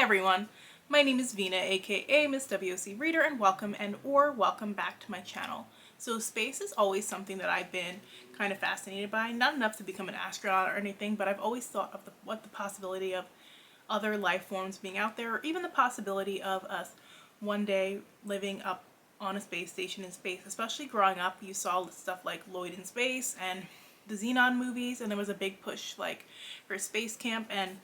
everyone, my name is Vina, aka Miss WOC Reader, and welcome back to my channel. So space is always something that I've been kind of fascinated by, not enough to become an astronaut or anything, but I've always thought of what the possibility of other life forms being out there, or even the possibility of us one day living up on a space station in space. Especially growing up, you saw stuff like Lloyd in Space and the Xenon movies, and there was a big push like for space camp. And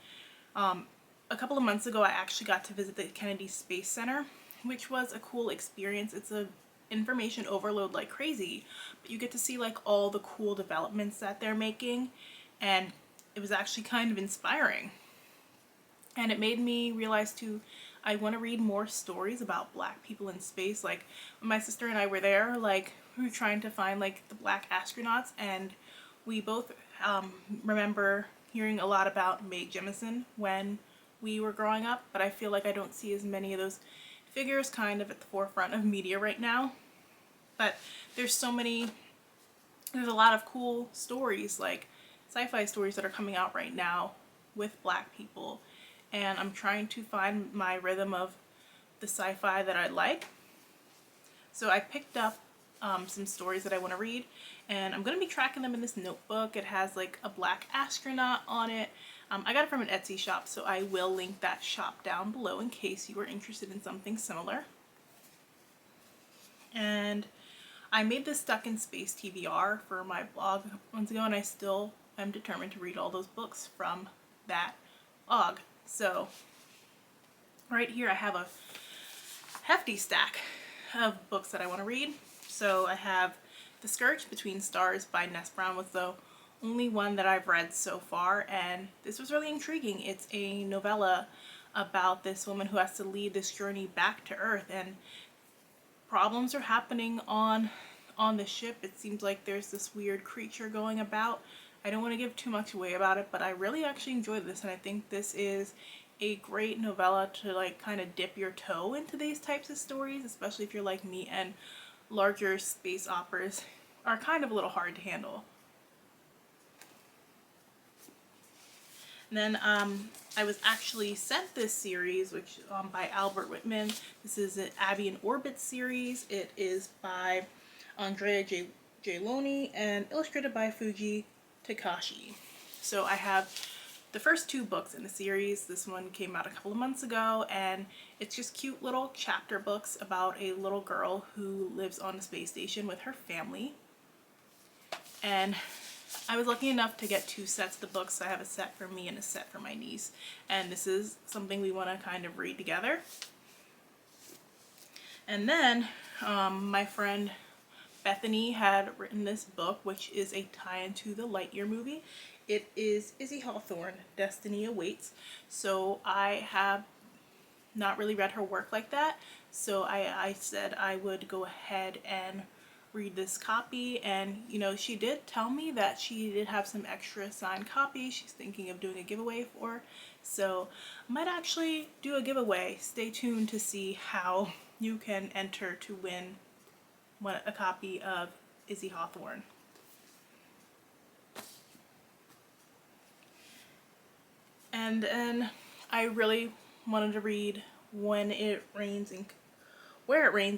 a couple of months ago I actually got to visit the Kennedy Space Center, which was a cool experience. It's a information overload like crazy, but you get to see like all the cool developments that they're making, and it was actually kind of inspiring. And it made me realize too, I want to read more stories about black people in space. Like when my sister and I were there, like we were trying to find like the black astronauts, and we both remember hearing a lot about Mae Jemison when we were growing up, but I feel like I don't see as many of those figures kind of at the forefront of media right now. But there's a lot of cool stories, like sci-fi stories that are coming out right now with black people, and I'm trying to find my rhythm of the sci-fi that I like. So I picked up some stories that I want to read, and I'm going to be tracking them in this notebook. It has like a black astronaut on it. I got it from an Etsy shop, so I will link that shop down below in case you are interested in something similar. And I made this Stuck in Space TBR for my blog months ago, and I still am determined to read all those books from that blog. So right here I have a hefty stack of books that I want to read. So I have The Scourge Between Stars by Ness Brown, was the only one that I've read so far, and this was really intriguing. It's a novella about this woman who has to lead this journey back to Earth, and problems are happening on the ship. It seems like there's this weird creature going about. I don't want to give too much away about it, but I really actually enjoyed this, and I think this is a great novella to like kind of dip your toe into these types of stories, especially if you're like me and larger space operas are kind of a little hard to handle. And then I was actually sent this series, which by Albert Whitman. This is an Abby in Orbit series. It is by Andrea J. Loney and illustrated by Fuji Takashi. So I have the first two books in the series. This one came out a couple of months ago, and it's just cute little chapter books about a little girl who lives on a space station with her family. And I was lucky enough to get two sets of the books. I have a set for me and a set for my niece, and this is something we want to kind of read together. And then my friend Bethany had written this book, which is a tie-in to the Lightyear movie. It is Izzy Hawthorne, Destiny Awaits. So I have not really read her work like that, so I said I would go ahead and read this copy. And you know, she did tell me that she did have some extra signed copies she's thinking of doing a giveaway for, so I might actually do a giveaway. Stay tuned to see how you can enter to win a copy of Izzy Hawthorne. And then I really wanted to read Where It Rains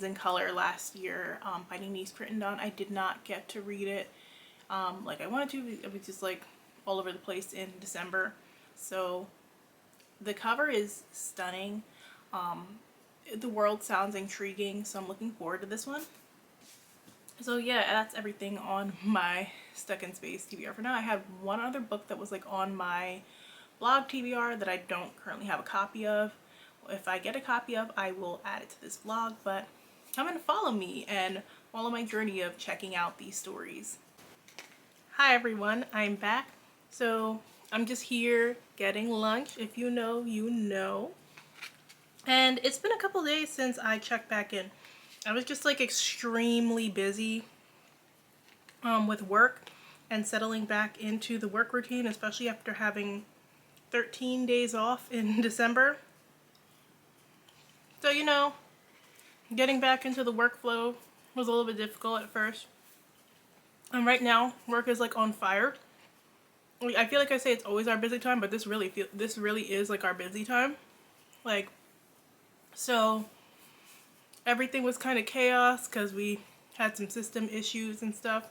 in Color last year by Denise Crittenden. I did not get to read it like I wanted to. It was just like all over the place in December. So the cover is stunning. The world sounds intriguing, so I'm looking forward to this one. So yeah, that's everything on my Stuck in Space TBR for now. I have one other book that was like on my blog TBR that I don't currently have a copy of. If I get a copy of, I will add it to this vlog, but come and follow me and follow my journey of checking out these stories. Hi everyone, I'm back. So I'm just here getting lunch. If you know, you know. And it's been a couple days since I checked back in. I was just like extremely busy with work and settling back into the work routine, especially after having 13 days off in December. So, you know, getting back into the workflow was a little bit difficult at first. And right now, work is like on fire. I feel like I say it's always our busy time, but this really is like our busy time. Like, so everything was kind of chaos because we had some system issues and stuff.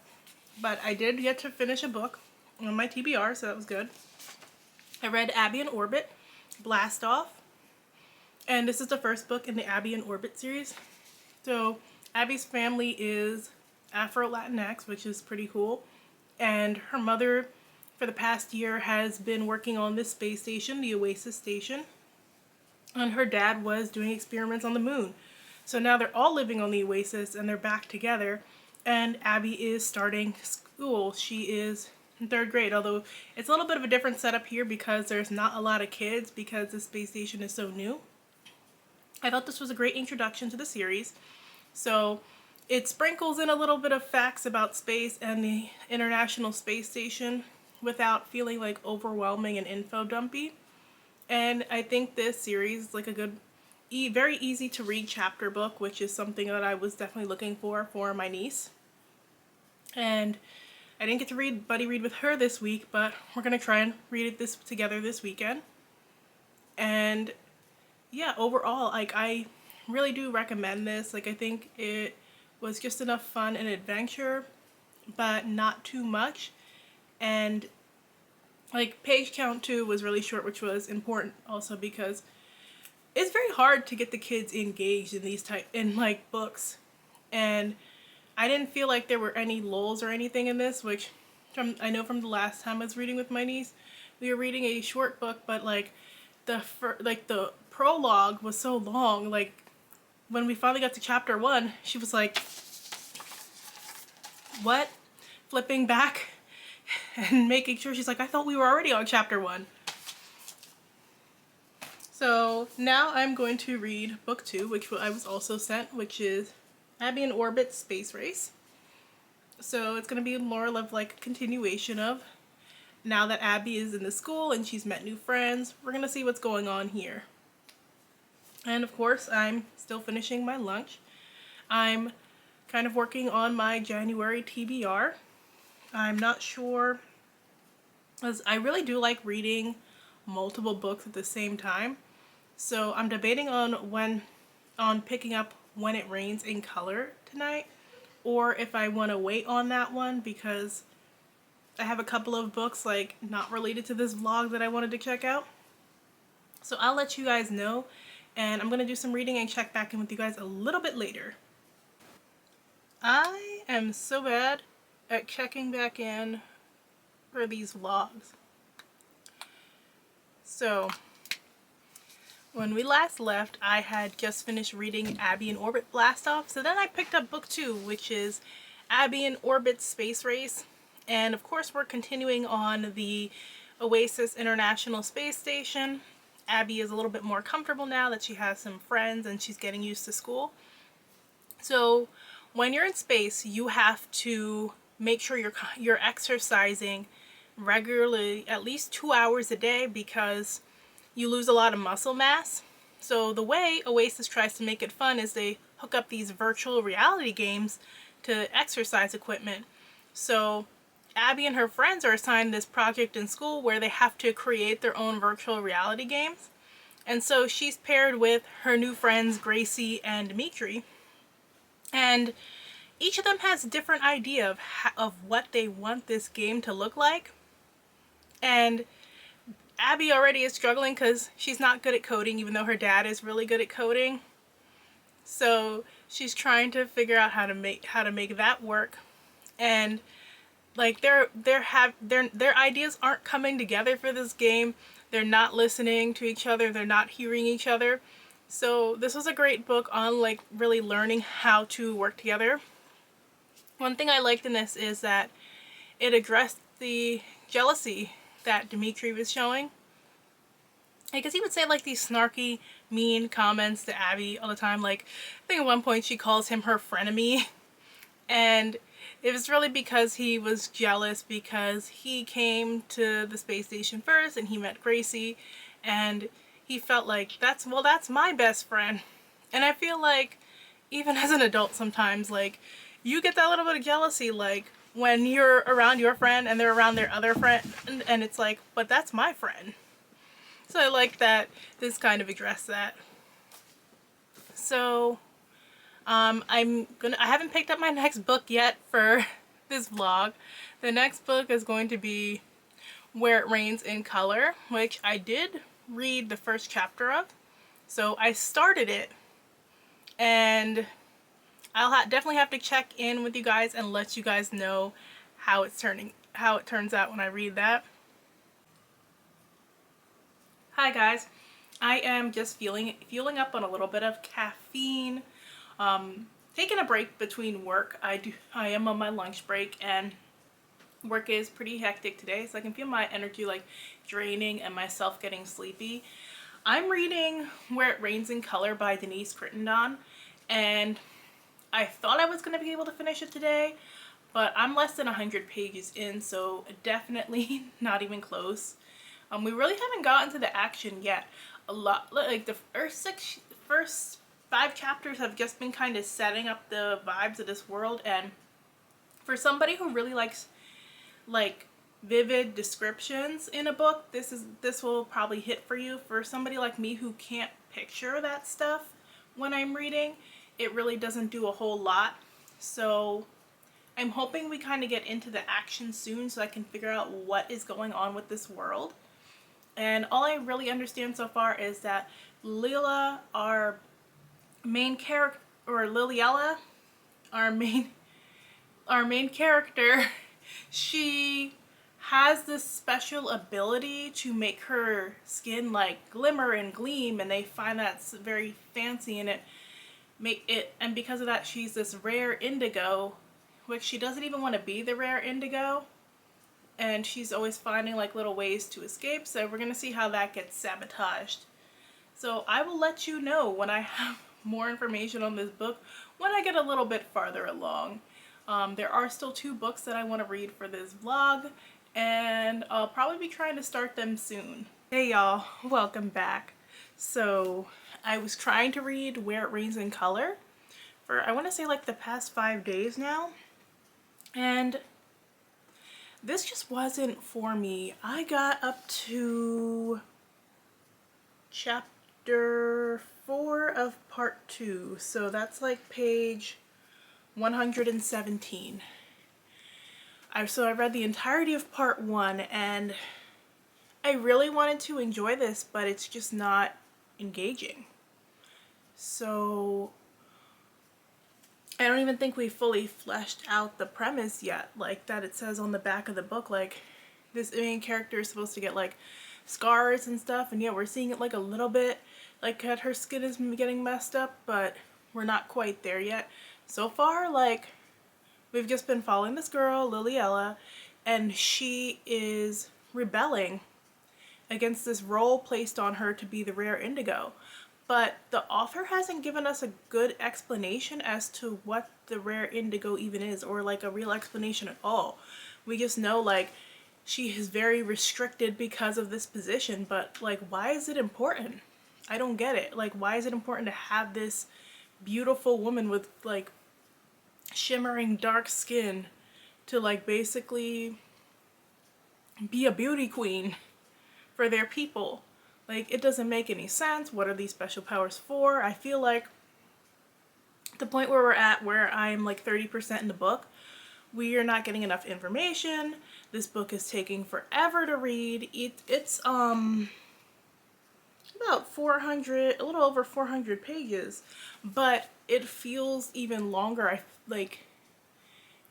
But I did get to finish a book on my TBR, so that was good. I read Abby in Orbit, Blast Off. And this is the first book in the Abby in Orbit series. So Abby's family is Afro-Latinx, which is pretty cool. And her mother, for the past year, has been working on this space station, the Oasis station. And her dad was doing experiments on the moon. So now they're all living on the Oasis and they're back together. And Abby is starting school. She is in 3rd grade, although it's a little bit of a different setup here because there's not a lot of kids because the space station is so new. I thought this was a great introduction to the series. So it sprinkles in a little bit of facts about space and the International Space Station without feeling like overwhelming and info dumpy. And I think this series is like a good, very easy to read chapter book, which is something that I was definitely looking for my niece. And I didn't get to buddy read with her this week, but we're going to try and read it together this weekend. And yeah, overall, like, I really do recommend this. Like, I think it was just enough fun and adventure, but not too much. And like, page count too was really short, which was important also because it's very hard to get the kids engaged in these like books. And I didn't feel like there were any lulls or anything in this, which I know from the last time I was reading with my niece, we were reading a short book, but like the prologue was so long. Like, when we finally got to chapter 1, she was like, what? Flipping back and making sure, she's like, I thought we were already on chapter 1. So now I'm going to read book 2, which I was also sent, which is Abby in Orbit Space Race. So it's going to be more of like a continuation of now that Abby is in the school and she's met new friends. We're going to see what's going on here. And of course, I'm still finishing my lunch. I'm kind of working on my January TBR. I'm not sure, because I really do like reading multiple books at the same time. So I'm debating on picking up When It Rains in Color tonight, or if I want to wait on that one because I have a couple of books like not related to this vlog that I wanted to check out. So I'll let you guys know, and I'm going to do some reading and check back in with you guys a little bit later. I am so bad at checking back in for these vlogs. So when we last left, I had just finished reading Abby in Orbit Blast Off. So then I picked up book 2, which is Abby in Orbit Space Race. And of course, we're continuing on the Oasis International Space Station. Abby is a little bit more comfortable now that she has some friends and she's getting used to school. So when you're in space, you have to make sure you're exercising regularly, at least 2 hours a day, because you lose a lot of muscle mass. So the way Oasis tries to make it fun is they hook up these virtual reality games to exercise equipment. So Abby and her friends are assigned this project in school where they have to create their own virtual reality games. And so she's paired with her new friends Gracie and Dimitri. And each of them has a different idea of what they want this game to look like. And Abby already is struggling because she's not good at coding, even though her dad is really good at coding. So she's trying to figure out how to make that work. And like their ideas aren't coming together for this game. They're not listening to each other. They're not hearing each other. So this was a great book on like really learning how to work together. One thing I liked in this is that it addressed the jealousy that Dimitri was showing. Because he would say like these snarky, mean comments to Abby all the time. Like, I think at one point she calls him her frenemy. And it was really because he was jealous because he came to the space station first and he met Gracie. And he felt like, that's my best friend. And I feel like even as an adult sometimes, like, you get that little bit of jealousy, like when you're around your friend and they're around their other friend, and it's like, but that's my friend. So I like that this kind of addressed that. So I haven't picked up my next book yet for this vlog. The next book is going to be Where It Rains in Color, which I did read the first chapter of. So I started it, and I'll definitely have to check in with you guys and let you guys know how it turns out when I read that. Hi guys, I am just fueling up on a little bit of caffeine. Taking a break between work. I am on my lunch break, and work is pretty hectic today, so I can feel my energy like draining and myself getting sleepy. I'm reading Where It Rains in Color by Denise Crittenden, and I thought I was going to be able to finish it today, but I'm less than 100 pages in, so definitely not even close. We really haven't gotten to the action yet. A lot, like the first 5 chapters have just been kind of setting up the vibes of this world, and for somebody who really likes like vivid descriptions in a book, this will probably hit for you. For somebody like me who can't picture that stuff when I'm reading, it really doesn't do a whole lot. So I'm hoping we kind of get into the action soon so I can figure out what is going on with this world. And all I really understand so far is that Lila, our main character, or Liliella, our main character, she has this special ability to make her skin like glimmer and gleam, and they find that's very fancy, and and because of that she's this rare indigo, which she doesn't even want to be the rare indigo, and she's always finding like little ways to escape. So we're gonna see how that gets sabotaged. So I will let you know when I have more information on this book when I get a little bit farther along. There are still 2 books that I want to read for this vlog, and I'll probably be trying to start them soon. Hey y'all, welcome back. So I was trying to read Where It Rains in Color for, I want to say, like the past 5 days now, and this just wasn't for me. I got up to chapter 4 of part 2, so that's like page 117. So I read the entirety of part 1, and I really wanted to enjoy this, but it's just not engaging. So I don't even think we fully fleshed out the premise yet, like that it says on the back of the book, like this main character is supposed to get like scars and stuff, and yeah, we're seeing it like a little bit, like that her skin is getting messed up, but we're not quite there yet. So far, like, we've just been following this girl, Liliella, and she is rebelling against this role placed on her to be the rare indigo. But the author hasn't given us a good explanation as to what the rare indigo even is, or like a real explanation at all. We just know like she is very restricted because of this position, but like, why is it important? I don't get it. Like, why is it important to have this beautiful woman with like shimmering dark skin to like basically be a beauty queen for their people? Like, it doesn't make any sense. What are these special powers for? I feel like the point where we're at, where I'm like 30% in the book, we are not getting enough information. This book is taking forever to read. It's about 400, a little over 400 pages, but it feels even longer.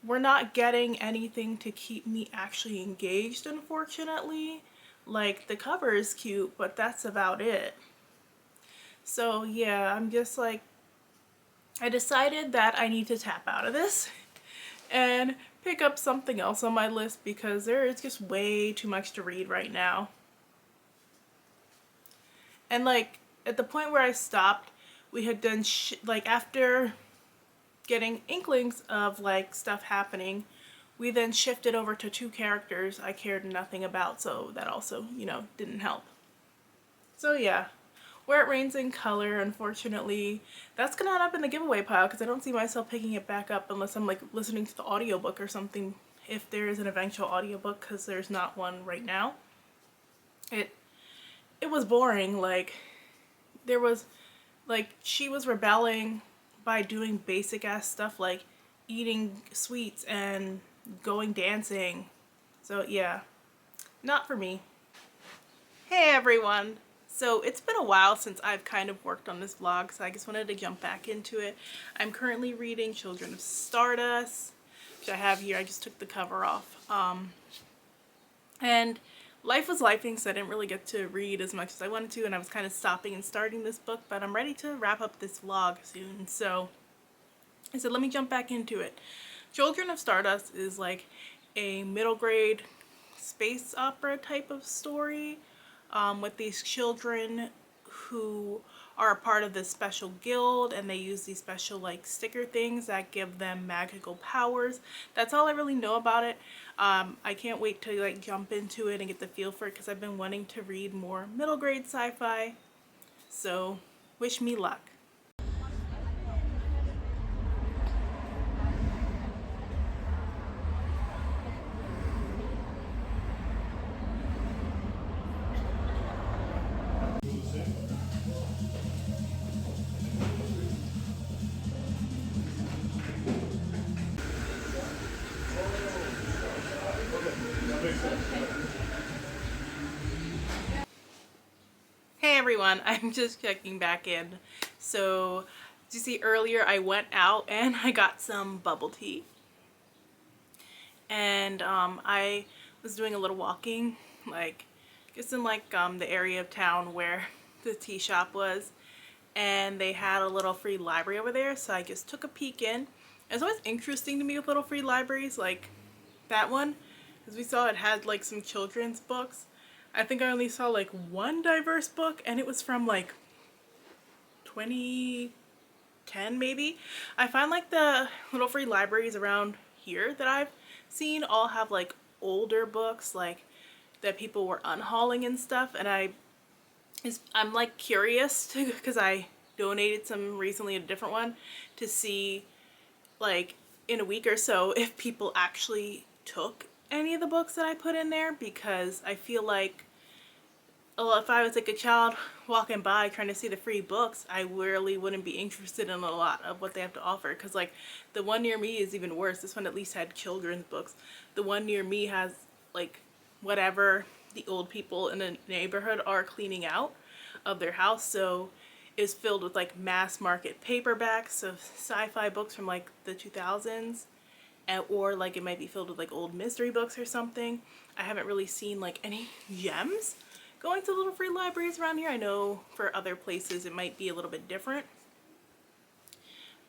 We're not getting anything to keep me actually engaged, unfortunately. Like, the cover is cute, but that's about it. So yeah, I'm just like, I decided that I need to tap out of this and pick up something else on my list, because there is just way too much to read right now. And like, at the point where I stopped, we had done like, after getting inklings of like stuff happening, we then shifted over to 2 characters I cared nothing about, so that also, you know, didn't help. So yeah, Where It Rains in Color, unfortunately, that's gonna end up in the giveaway pile, because I don't see myself picking it back up unless I'm like listening to the audiobook or something, if there is an eventual audiobook, because there's not one right now. it was boring. Like, there was, like, she was rebelling by doing basic ass stuff like eating sweets and going dancing. So yeah, not for me. Hey everyone! So it's been a while since I've kind of worked on this vlog, so I just wanted to jump back into it. I'm currently reading Children of Stardust, which I have here. I just took the cover off. And life was lifing, so I didn't really get to read as much as I wanted to, and I was kind of stopping and starting this book, but I'm ready to wrap up this vlog soon, so I said let me jump back into it. Children of Stardust is like a middle grade space opera type of story, with these children who are a part of this special guild, and they use these special like sticker things that give them magical powers. That's all I really know about it. I can't wait to like jump into it and get the feel for it because I've been wanting to read more middle grade sci-fi. So wish me luck. Hey everyone, I'm just checking back in. So, did you see earlier I went out and I got some bubble tea. And I was doing a little walking, like just in like the area of town where the tea shop was. And they had a little free library over there, so I just took a peek in. It's always interesting to me with little free libraries like that one, as we saw it had like some children's books. I think I only saw like one diverse book, and it was from like 2010 maybe. I find like the little free libraries around here that I've seen all have like older books like that people were unhauling and stuff, and I'm like curious to, because I donated some recently, a different one, to see like in a week or so if people actually took any of the books that I put in there, because I feel like, well, if I was like a child walking by trying to see the free books, I really wouldn't be interested in a lot of what they have to offer, because like the one near me is even worse. This one at least had children's books. The one near me has like whatever the old people in the neighborhood are cleaning out of their house, so it's filled with like mass market paperbacks of sci-fi books from like the 2000s, or like it might be filled with like old mystery books or something. I haven't really seen like any gems going to little free libraries around here. I know for other places it might be a little bit different,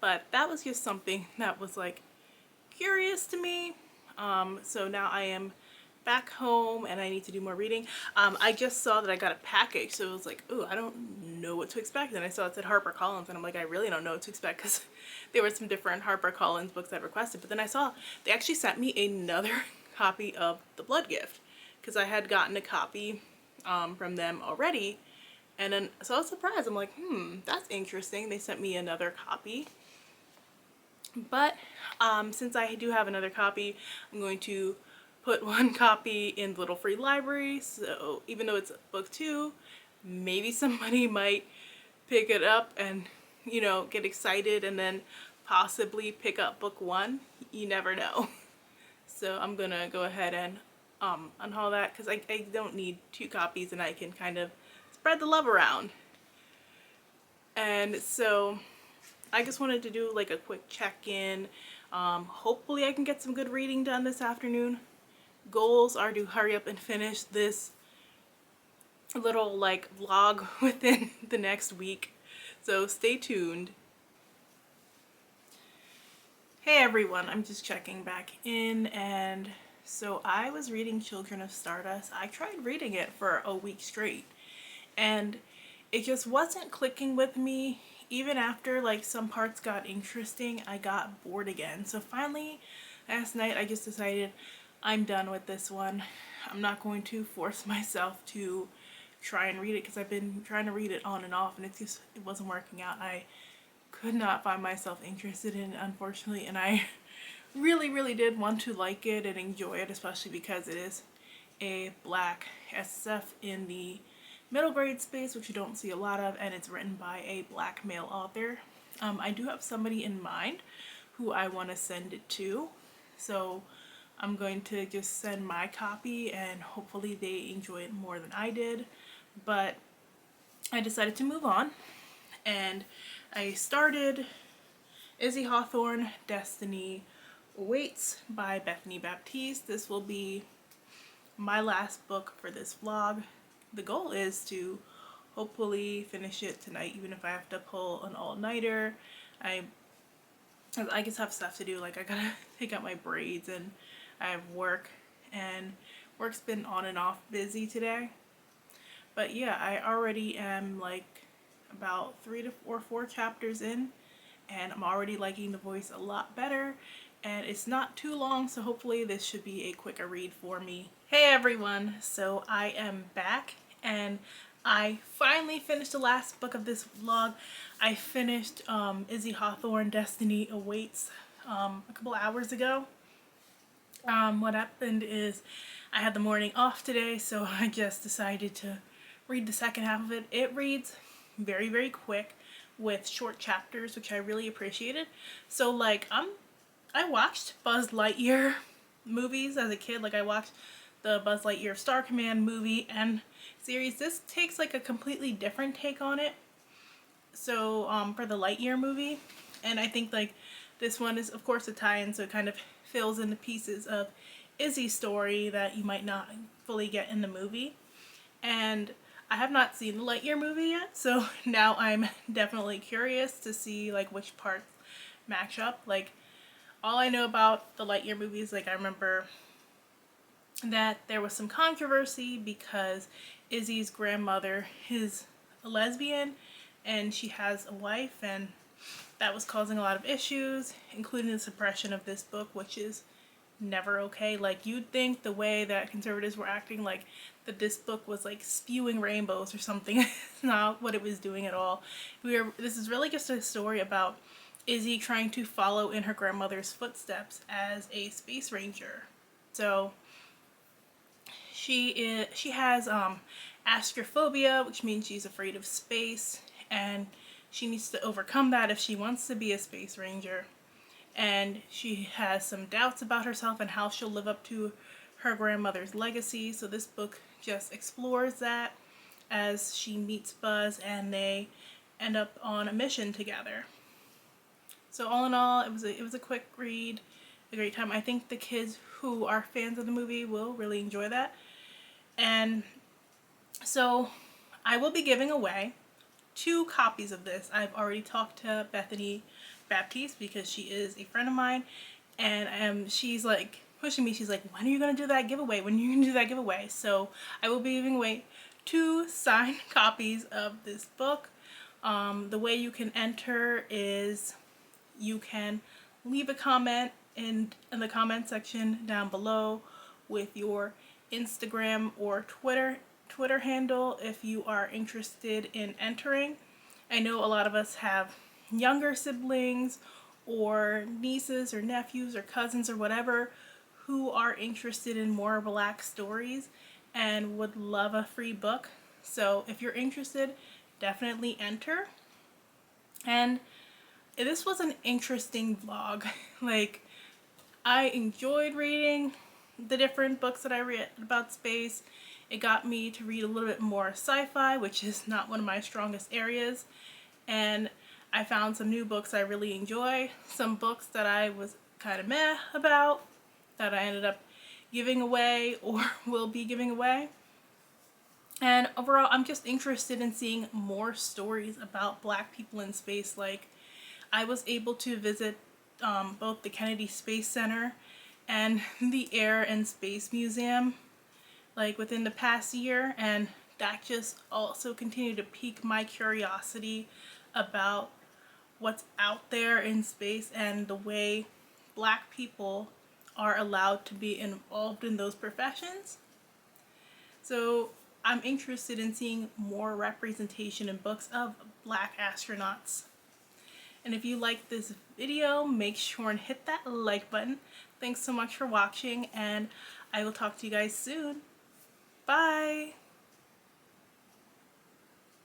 but that was just something that was like curious to me. So now I am back home and I need to do more reading. I just saw that I got a package, so it was like, ooh, I don't know what to expect. And I saw it said HarperCollins, and I'm like, I really don't know what to expect, because there were some different HarperCollins books I requested. But then I saw they actually sent me another copy of The Blood Gift, because I had gotten a copy from them already. And then, so I was surprised. I'm like, that's interesting. They sent me another copy. But since I do have another copy, I'm going to put one copy in the little free library. So even though it's book 2, maybe somebody might pick it up and, you know, get excited and then possibly pick up book 1. You never know. So I'm gonna go ahead and unhaul that, because I don't need 2 copies, and I can kind of spread the love around. And so I just wanted to do like a quick check-in. Hopefully I can get some good reading done this afternoon. Goals are to hurry up and finish this little like vlog within the next week, so stay tuned. Hey everyone, I'm just checking back in, and so I was reading Children of Stardust. I tried reading it for a week straight, and it just wasn't clicking with me. Even after like some parts got interesting, I got bored again. So finally last night I just decided I'm done with this one. I'm not going to force myself to try and read it, because I've been trying to read it on and off, and it wasn't working out. I could not find myself interested in it, unfortunately, and I really did want to like it and enjoy it, especially because it is a black SSF in the middle grade space, which you don't see a lot of, and it's written by a black male author. I do have somebody in mind who I want to send it to, so I'm going to just send my copy and hopefully they enjoy it more than I did. But I decided to move on, and I started Izzy Hawthorne, Destiny Awaits by Bethany Baptiste. This will be my last book for this vlog. The goal is to hopefully finish it tonight, even if I have to pull an all-nighter. I just have stuff to do, like I gotta take out my braids and I have work, and work's been on and off busy today. But yeah, I already am like about 3 or 4 chapters in, and I'm already liking the voice a lot better, and it's not too long, so hopefully this should be a quicker read for me. Hey everyone, so I am back, and I finally finished the last book of this vlog. I finished Izzy Hawthorne, Destiny Awaits a couple hours ago. What happened is I had the morning off today, so I just decided to read the second half of it. It reads very, very quick with short chapters, which I really appreciated. So like I watched Buzz Lightyear movies as a kid. Like I watched the Buzz Lightyear Star Command movie and series. This takes like a completely different take on it. So for the Lightyear movie, and I think like this one is of course a tie-in, so it kind of fills in the pieces of Izzy's story that you might not fully get in the movie. And I have not seen the Lightyear movie yet, so now I'm definitely curious to see like which parts match up. Like all I know about the Lightyear movie is like I remember that there was some controversy because Izzy's grandmother is a lesbian and she has a wife, and that was causing a lot of issues, including the suppression of this book, which is never okay. Like you'd think the way that conservatives were acting, like that this book was like spewing rainbows or something. It's not what it was doing at all. This is really just a story about Izzy trying to follow in her grandmother's footsteps as a space ranger. So she has astrophobia, which means she's afraid of space, and she needs to overcome that if she wants to be a space ranger. And she has some doubts about herself and how she'll live up to her grandmother's legacy. So this book just explores that as she meets Buzz and they end up on a mission together. So all in all, it was a quick read, a great time. I think the kids who are fans of the movie will really enjoy that. And so I will be giving away 2 copies of this. I've already talked to Bethany Baptiste because she is a friend of mine, and she's like pushing me. She's like, when are you gonna do that giveaway? When are you gonna do that giveaway? So I will be giving away 2 signed copies of this book. The way you can enter is you can leave a comment in the comment section down below with your Instagram or Twitter handle if you are interested in entering. I know a lot of us have younger siblings or nieces or nephews or cousins or whatever who are interested in more relaxed stories and would love a free book. So if you're interested, definitely enter. And this was an interesting vlog. Like I enjoyed reading the different books that I read about space. It got me to read a little bit more sci-fi, which is not one of my strongest areas. And I found some new books I really enjoy, some books that I was kind of meh about that I ended up giving away or will be giving away. And overall, I'm just interested in seeing more stories about Black people in space. Like I was able to visit both the Kennedy Space Center and the Air and Space Museum like within the past year, and that just also continued to pique my curiosity about what's out there in space and the way Black people are allowed to be involved in those professions. So I'm interested in seeing more representation in books of Black astronauts. And if you like this video, make sure and hit that like button. Thanks so much for watching, and I will talk to you guys soon. Bye!